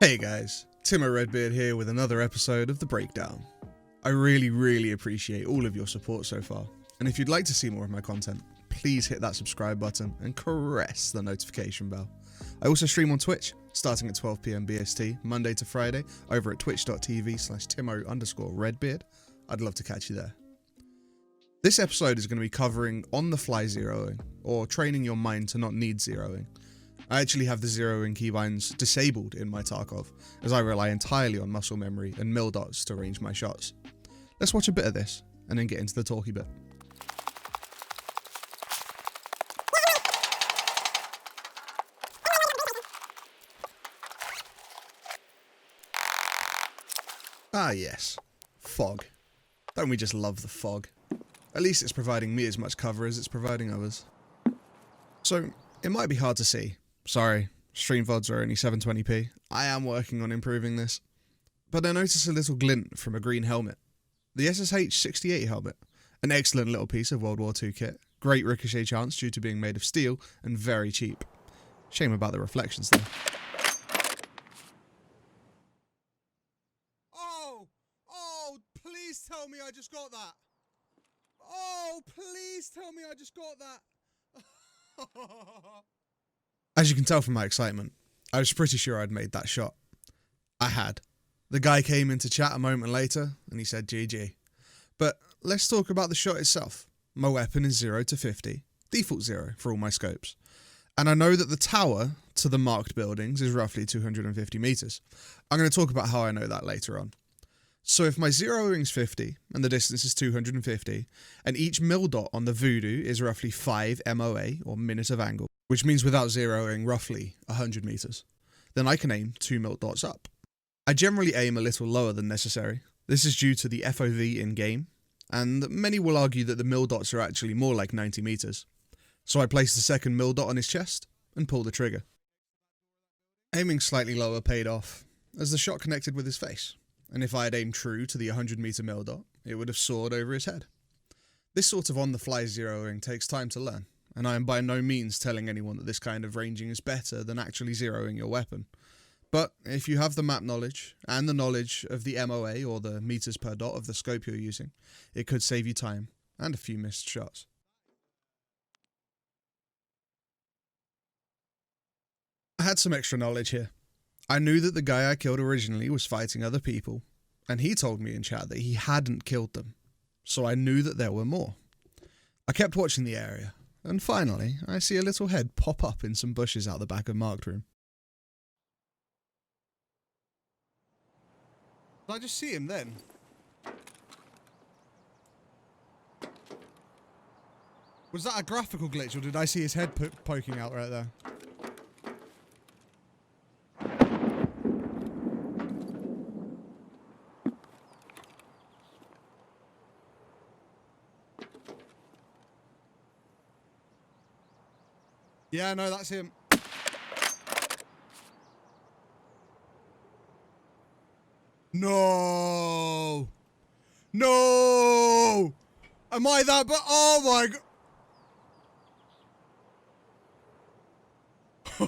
Hey guys, Timoredbeard here with another episode of The Breakdown. I really appreciate all of your support so far, and if you'd like to see more of my content, please hit that subscribe button and caress the notification bell. I also stream on Twitch, starting at 12 PM BST, Monday to Friday, over at twitch.tv/Timo_Redbeard. I'd love to catch you there. This episode is going to be covering on-the-fly zeroing, or training your mind to not need zeroing. I actually have the zeroing keybinds disabled in my Tarkov, as I rely entirely on muscle memory and mil dots to range my shots. Let's watch a bit of this, and then get into the talky bit. Ah yes, fog. Don't we just love the fog? At least it's providing me as much cover as it's providing others. So, it might be hard to see. Sorry, stream VODs are only 720p. I am working on improving this. But I notice a little glint from a green helmet. The SSH-68 helmet. An excellent little piece of World War II kit. Great ricochet chance due to being made of steel and very cheap. Shame about the reflections though. Oh, please tell me I just got that. Oh, please tell me I just got that. As you can tell from my excitement, I was pretty sure I'd made that shot. I had. The guy came into chat a moment later, and he said GG. But let's talk about the shot itself. My weapon is 0 to 50, default 0 for all my scopes. And I know that the tower to the marked buildings is roughly 250 meters. I'm going to talk about how I know that later on. So if my zeroing's 50, and the distance is 250, and each mil dot on the voodoo is roughly 5 MOA, or minute of angle, which means without zeroing roughly 100 meters, then I can aim 2 mil dots up. I generally aim a little lower than necessary. This is due to the FOV in-game, and many will argue that the mil dots are actually more like 90 meters. So I place the second mil dot on his chest, and pull the trigger. Aiming slightly lower paid off, as the shot connected with his face. And if I had aimed true to the 100 meter mil dot, it would have soared over his head. This sort of on-the-fly zeroing takes time to learn, and I am by no means telling anyone that this kind of ranging is better than actually zeroing your weapon. But if you have the map knowledge, and the knowledge of the MOA or the meters per dot of the scope you're using, it could save you time, and a few missed shots. I had some extra knowledge here. I knew that the guy I killed originally was fighting other people, and he told me in chat that he hadn't killed them, so I knew that there were more. I kept watching the area, and finally, I see a little head pop up in some bushes out the back of Marked Room. Did I just see him then? Was that a graphical glitch, or did I see his head poking out right there? Yeah, no, that's him. No! No! Am I that but oh my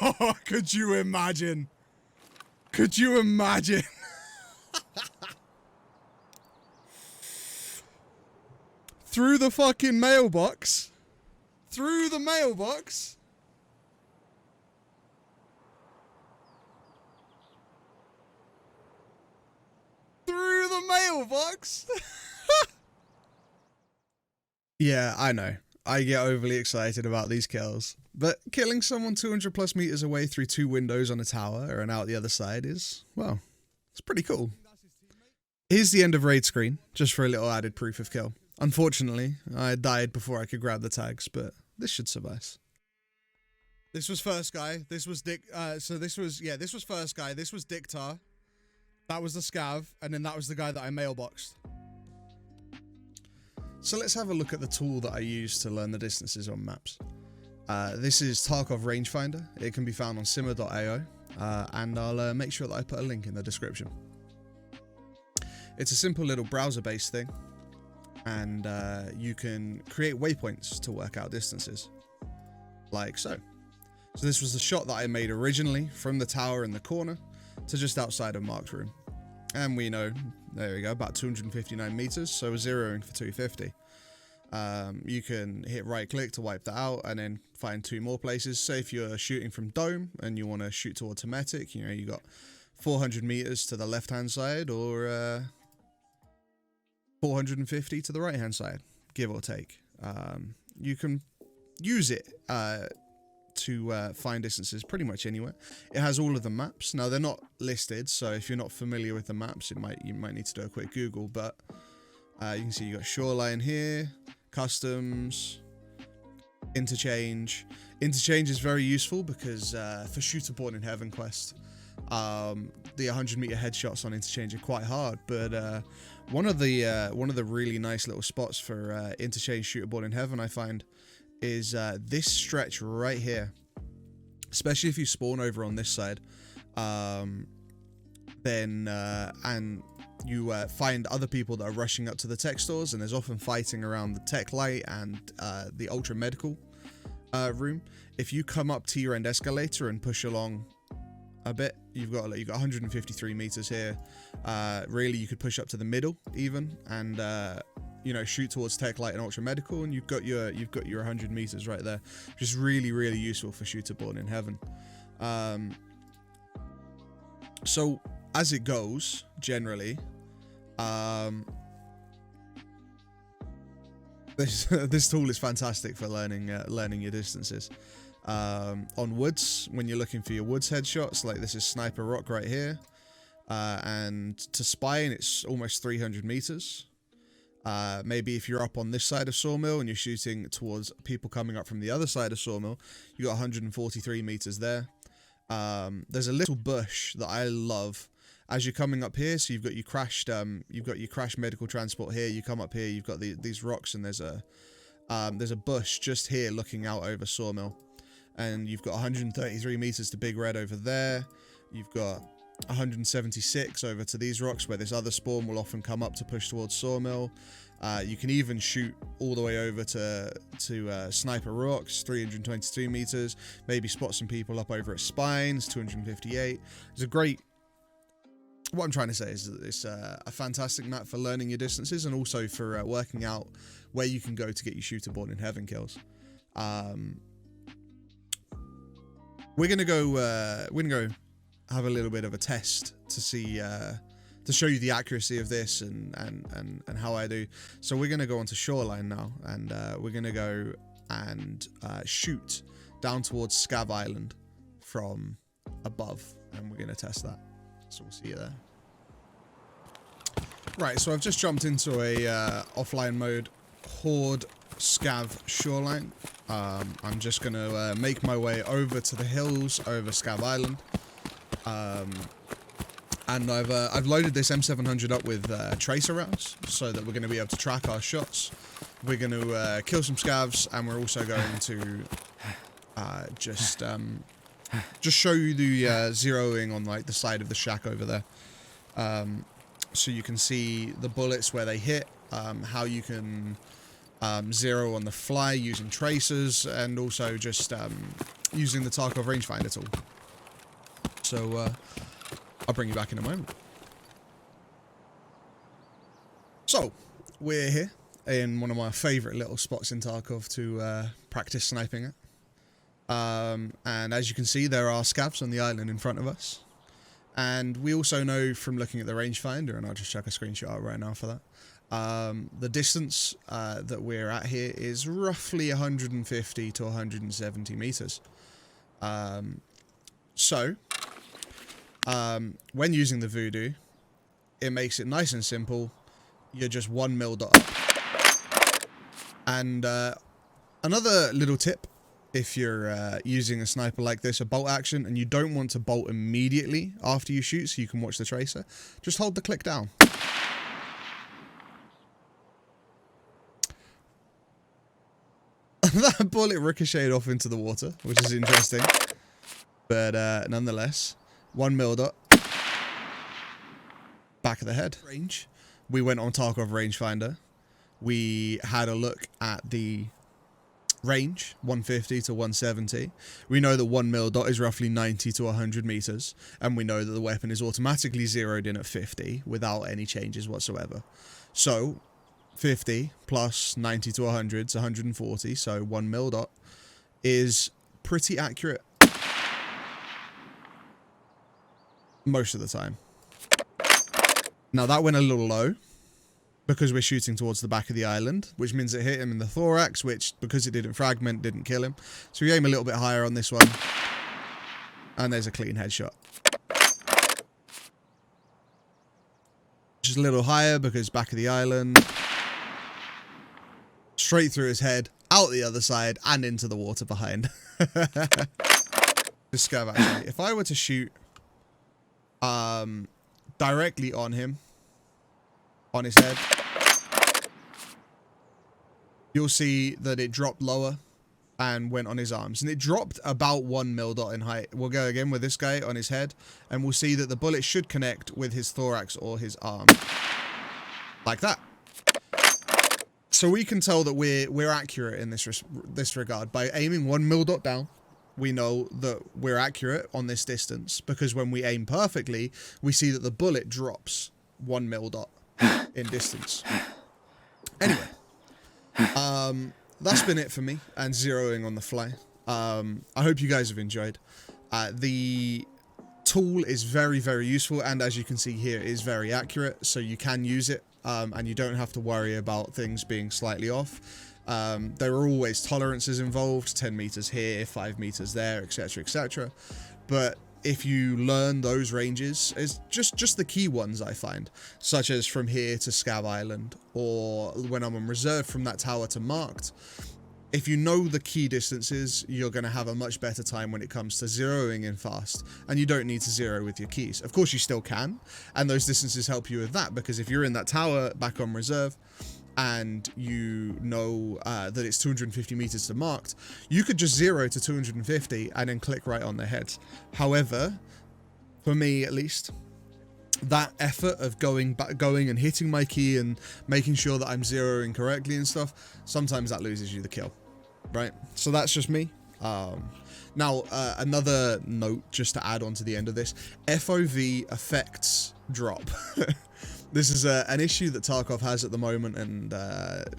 god. Could you imagine? Could you imagine? Through the fucking mailbox. Through the mailbox. Through the mailbox. Yeah, I know. I get overly excited about these kills. But killing someone 200 plus meters away through 2 windows on a tower and out the other side is, well, it's pretty cool. Here's the end of raid screen, just for a little added proof of kill. Unfortunately, I died before I could grab the tags, but this should suffice. This was first guy. This was Dick. This was first guy. This was Dictar. That was the scav, and then that was the guy that I mailboxed. So let's have a look at the tool that I use to learn the distances on maps. This is Tarkov Rangefinder. It can be found on simmer.io, and I'll make sure that I put a link in the description. It's a simple little browser-based thing, and you can create waypoints to work out distances, like so. So this was the shot that I made originally from the tower in the corner. to just outside of Mark's room. And we know, there we go, about 259 meters, so we're zeroing for 250. You can hit right click to wipe that out and then find 2 more places. Say if you're shooting from dome and you want to shoot towards hermetic, you know, you got 400 meters to the left hand side, or 450 to the right hand side, give or take. You can use it to find distances pretty much anywhere. It has all of the maps. Now they're not listed, so if you're not familiar with the maps, you might need to do a quick Google. But you can see you got shoreline here, customs, interchange. Interchange is very useful because for shooter born in heaven quest, the 100-meter headshots on interchange are quite hard. But one of the really nice little spots for interchange shooter born in heaven, I find, is this stretch right here. Especially if you spawn over on this side, then and you find other people that are rushing up to the tech stores, and there's often fighting around the tech light and the ultra medical room. If you come up to your end escalator and push along a bit, you've got 153 meters here. Really, you could push up to the middle even, and you know, shoot towards tech light and ultra medical, and you've got your 100 meters right there, which is really useful for shooter born in heaven. So as it goes, generally, this tool is fantastic for learning your distances. On woods, when you're looking for your woods headshots, like this is Sniper Rock right here, and to spine it's almost 300 meters. Maybe if you're up on this side of Sawmill and you're shooting towards people coming up from the other side of Sawmill, you got 143 meters there. There's a little bush that I love as you're coming up here. So you've got your crashed medical transport here. You come up here, you've got these rocks, and there's a bush just here looking out over Sawmill, and you've got 133 meters to Big Red over there. You've got 176 over to these rocks where this other spawn will often come up to push towards Sawmill. You can even shoot all the way over to Sniper Rocks, 322 meters. Maybe spot some people up over at Spines, 258. It's a great... What I'm trying to say is that it's a fantastic map for learning your distances, and also for working out where you can go to get your shooter born in heaven kills. We're gonna go have a little bit of a test to see to show you the accuracy of this and how I do. So we're gonna go onto shoreline now, and we're gonna go and shoot down towards Scab Island from above, and we're gonna test that. So we'll see you there. Right, so I've just jumped into a offline mode Horde Scav shoreline. I'm just gonna make my way over to the hills over Scab Island. And I've loaded this M700 up with tracer rounds so that we're going to be able to track our shots. We're going to kill some scavs, and we're also going to just show you the zeroing on like the side of the shack over there, so you can see the bullets where they hit, how you can zero on the fly using tracers, and also just using the Tarkov rangefinder tool. So I'll bring you back in a moment. So we're here in one of my favourite little spots in Tarkov to practice sniping at. And as you can see, there are scavs on the island in front of us. And we also know from looking at the rangefinder, and I'll just chuck a screenshot out right now for that, the distance that we're at here is roughly 150 to 170 meters. So when using the Voodoo, it makes it nice and simple. You're just 1 mil dot up. And another little tip, if you're using a sniper like this, a bolt action, and you don't want to bolt immediately after you shoot so you can watch the tracer, just hold the click down. That bullet ricocheted off into the water, which is interesting. But nonetheless, 1 mil dot. Back of the head. Range. We went on Tarkov rangefinder. We had a look at the range, 150 to 170. We know that 1 mil dot is roughly 90 to 100 meters, and we know that the weapon is automatically zeroed in at 50 without any changes whatsoever. So 50 plus 90 to 100 is 140, so 1 mil dot is pretty accurate most of the time. Now that went a little low because we're shooting towards the back of the island, which means it hit him in the thorax, which, because it didn't fragment, didn't kill him. So we aim a little bit higher on this one, and there's a clean headshot. Just a little higher because back of the island, straight through his head, out the other side, and into the water behind. This scav, actually, if I were to shoot directly on him, on his head, you'll see that it dropped lower and went on his arms, and it dropped about 1 mil dot in height. We'll go again with this guy on his head, and we'll see that the bullet should connect with his thorax or his arm, like that. So we can tell that we're accurate in this regard by aiming 1 mil dot down. We know that we're accurate on this distance because when we aim perfectly, we see that the bullet drops 1 mil dot in distance. Anyway, that's been it for me and zeroing on the fly. I hope you guys have enjoyed. The tool is very, very useful, and as you can see here, is very accurate, so you can use it, and you don't have to worry about things being slightly off. There are always tolerances involved, 10 meters here, 5 meters there, etc, etc. But if you learn those ranges, it's just the key ones I find, such as from here to Scav Island, or when I'm on reserve from that tower to marked. If you know the key distances, you're going to have a much better time when it comes to zeroing in fast, and you don't need to zero with your keys. Of course you still can, and those distances help you with that, because if you're in that tower back on reserve, and you know that it's 250 meters to marked, you could just zero to 250 and then click right on their heads. However, for me at least, that effort of going and hitting my key and making sure that I'm zeroing correctly and stuff, sometimes that loses you the kill, right? So that's just me. Now, another note just to add on to the end of this, FOV effects drop. This is an issue that Tarkov has at the moment, and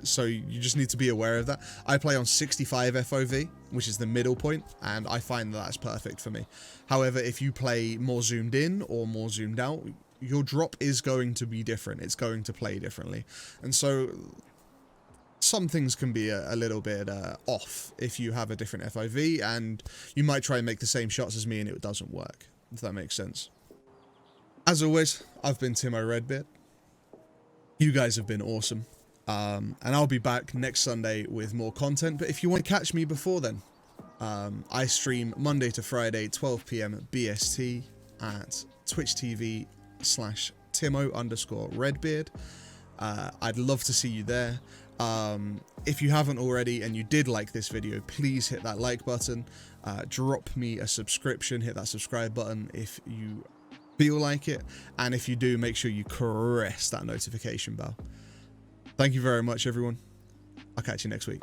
so you just need to be aware of that. I play on 65 FOV, which is the middle point, and I find that that's perfect for me. However, if you play more zoomed in or more zoomed out, your drop is going to be different. It's going to play differently. And so some things can be a little bit off if you have a different FOV, and you might try and make the same shots as me and it doesn't work, if that makes sense. As always, I've been Timoredbeard. You guys have been awesome, and I'll be back next Sunday with more content, but if you want to catch me before then, I stream Monday to Friday, 12 PM BST at twitch.tv/Timo_Redbeard. I'd love to see you there. If you haven't already and you did like this video, please hit that like button, drop me a subscription, hit that subscribe button if you feel like it, and if you do, make sure you caress that notification bell. Thank you very much, everyone. I'll catch you next week.